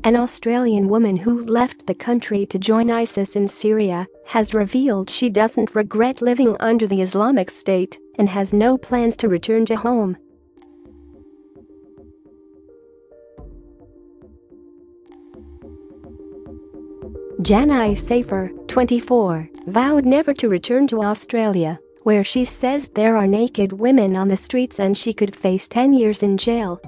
an Australian woman who left the country to join ISIS in Syria, has revealed she doesn't regret living under the Islamic State and has no plans to return to home. Janai Safar, 24, vowed never to return to Australia, where she says there are naked women on the streets and she could face 10 years in jail.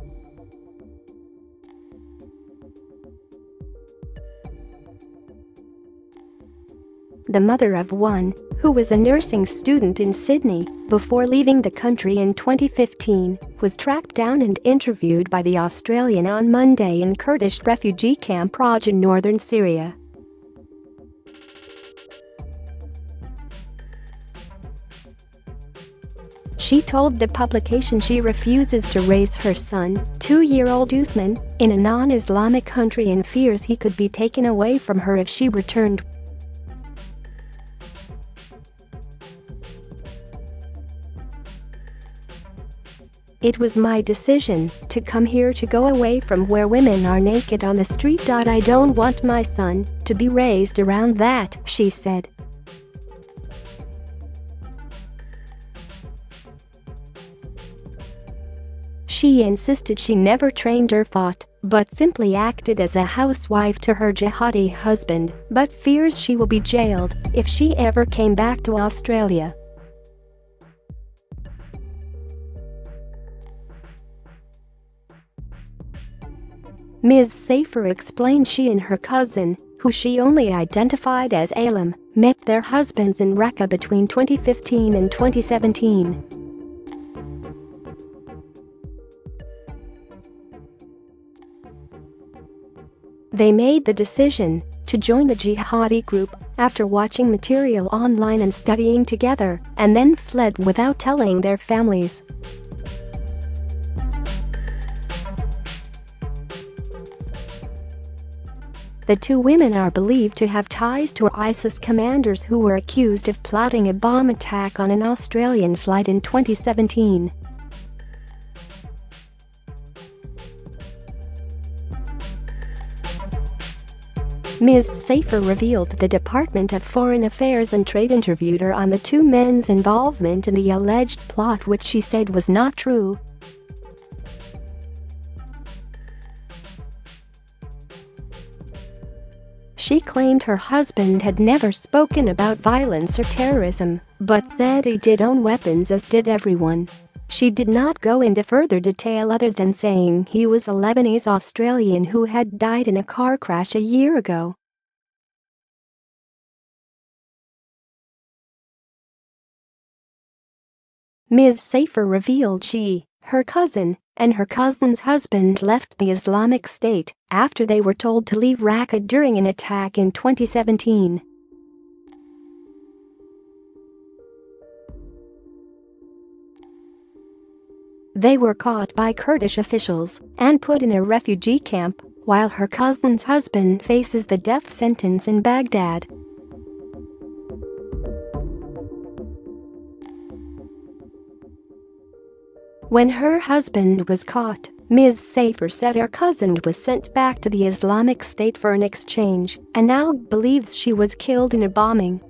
The mother of one, who was a nursing student in Sydney before leaving the country in 2015, was tracked down and interviewed by The Australian on Monday in Kurdish refugee camp Raj in northern Syria. She told the publication she refuses to raise her son, 2-year-old Uthman, in a non-Islamic country and fears he could be taken away from her if she returned. It was my decision to come here, to go away from where women are naked on the street. I don't want my son to be raised around that, she said. She insisted she never trained or fought, but simply acted as a housewife to her jihadi husband, but fears she will be jailed if she ever came back to Australia. Ms. Safar explained she and her cousin, who she only identified as Alam, met their husbands in Raqqa between 2015 and 2017. They made the decision to join the jihadi group after watching material online and studying together, and then fled without telling their families. The two women are believed to have ties to ISIS commanders who were accused of plotting a bomb attack on an Australian flight in 2017. Ms. Safar revealed the Department of Foreign Affairs and Trade interviewed her on the two men's involvement in the alleged plot, which she said was not true. She claimed her husband had never spoken about violence or terrorism, but said he did own weapons, as did everyone. She did not go into further detail other than saying he was a Lebanese Australian who had died in a car crash a year ago. Ms. Safar revealed she, her cousin, and her cousin's husband left the Islamic State after they were told to leave Raqqa during an attack in 2017. They were caught by Kurdish officials and put in a refugee camp, while her cousin's husband faces the death sentence in Baghdad. When her husband was caught, Ms. Safar said her cousin was sent back to the Islamic State for an exchange and now believes she was killed in a bombing.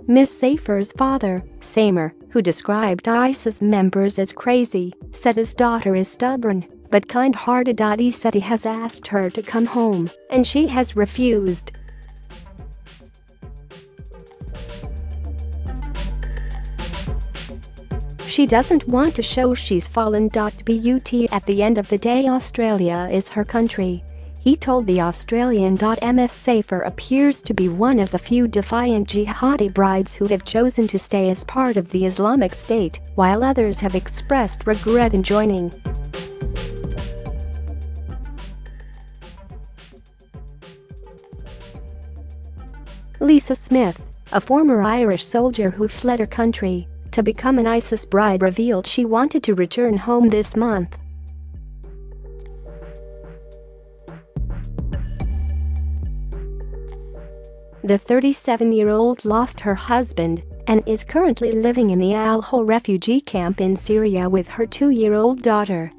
Ms. Safar's father, Samir, who described ISIS members as crazy, said his daughter is stubborn but kind-hearted. He said he has asked her to come home and she has refused. She doesn't want to show she's fallen. But at the end of the day, Australia is her country, he told The Australian. Ms. Safar appears to be one of the few defiant jihadi brides who have chosen to stay as part of the Islamic State, while others have expressed regret in joining. Lisa Smith, a former Irish soldier who fled her country to become an ISIS bride, revealed she wanted to return home this month. The 37-year-old lost her husband and is currently living in the Al-Hol refugee camp in Syria with her 2-year-old daughter.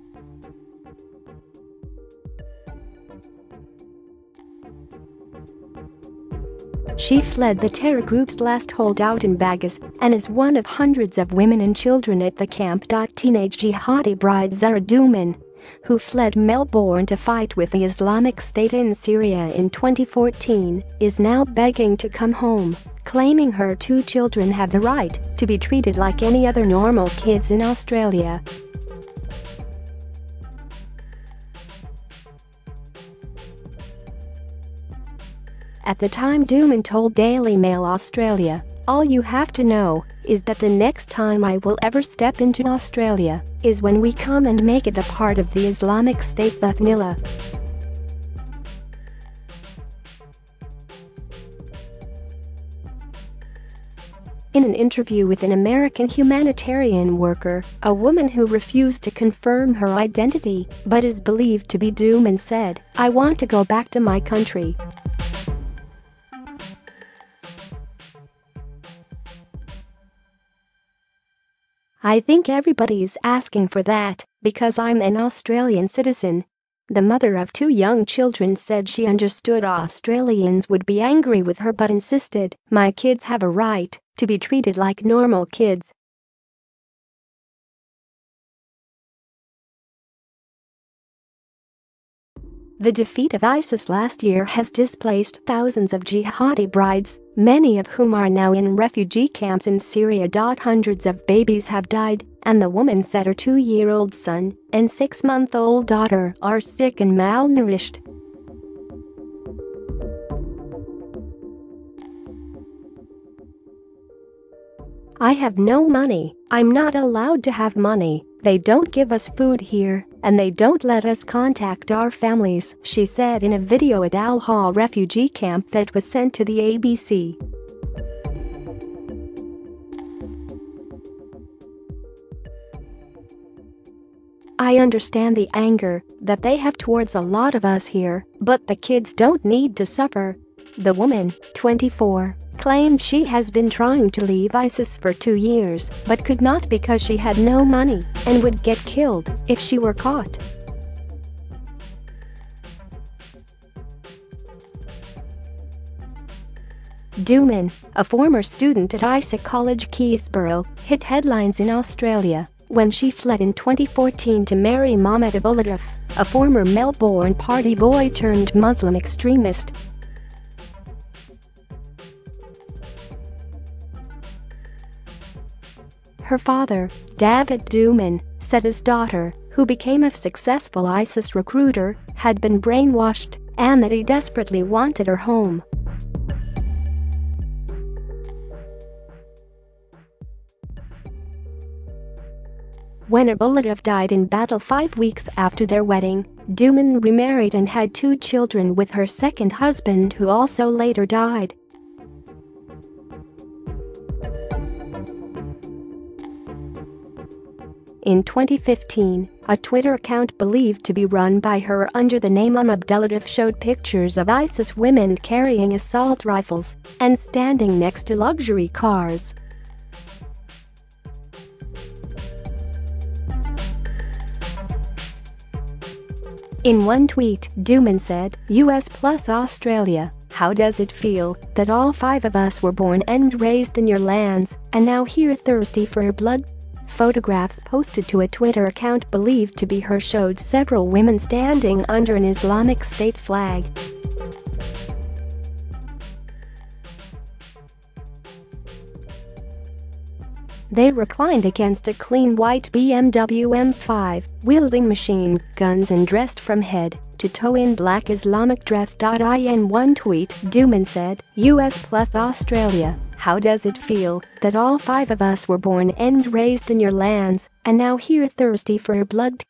She fled the terror group's last holdout in Baghdad and is one of hundreds of women and children at the camp. Teenage jihadi bride Zahra Douman, who fled Melbourne to fight with the Islamic State in Syria in 2014, is now begging to come home, claiming her 2 children have the right to be treated like any other normal kids in Australia. At the time, Douman told Daily Mail Australia, "All you have to know is that the next time I will ever step into Australia is when we come and make it a part of the Islamic State Bathnila." In an interview with an American humanitarian worker, a woman who refused to confirm her identity but is believed to be Douman said, "I want to go back to my country." "I think everybody's asking for that because I'm an Australian citizen." The mother of 2 young children said she understood Australians would be angry with her but insisted, "My kids have a right to be treated like normal kids." The defeat of ISIS last year has displaced thousands of jihadi brides, many of whom are now in refugee camps in Syria. Hundreds of babies have died, and the woman said her 2-year-old son and 6-month-old daughter are sick and malnourished. "I have no money. I'm not allowed to have money. They don't give us food here, and they don't let us contact our families," she said in a video at Al-Hol refugee camp that was sent to the ABC. "I understand the anger that they have towards a lot of us here, but the kids don't need to suffer." The woman, 24, claimed she has been trying to leave ISIS for 2 years but could not because she had no money and would get killed if she were caught. Douman, a former student at Isaac College Keysborough, hit headlines in Australia when she fled in 2014 to marry Mohammed Aboulatef, a former Melbourne party boy turned Muslim extremist. Her father, David Douman, said his daughter, who became a successful ISIS recruiter, had been brainwashed and that he desperately wanted her home. When Aboulatef died in battle 5 weeks after their wedding, Douman remarried and had 2 children with her second husband, who also later died. In 2015, a Twitter account believed to be run by her under the name Aboulatef showed pictures of ISIS women carrying assault rifles and standing next to luxury cars. In one tweet, Douman said, "US plus Australia, how does it feel that all 5 of us were born and raised in your lands and now here thirsty for your blood?" Photographs posted to a Twitter account believed to be her showed several women standing under an Islamic State flag. They reclined against a clean white BMW M5, wielding machine guns and dressed from head to toe in black Islamic dress. In one tweet, Douman said, "US plus Australia, how does it feel that all 5 of us were born and raised in your lands and now here thirsty for your blood?"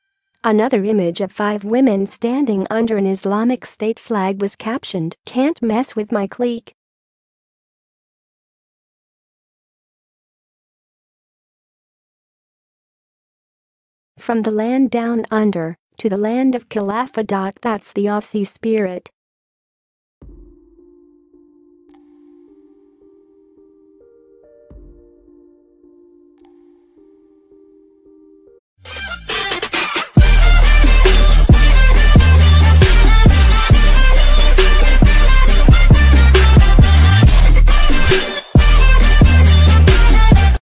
Another image of 5 women standing under an Islamic State flag was captioned, "Can't mess with my clique." From the land down under to the land of Khilafah. That's the Aussie spirit.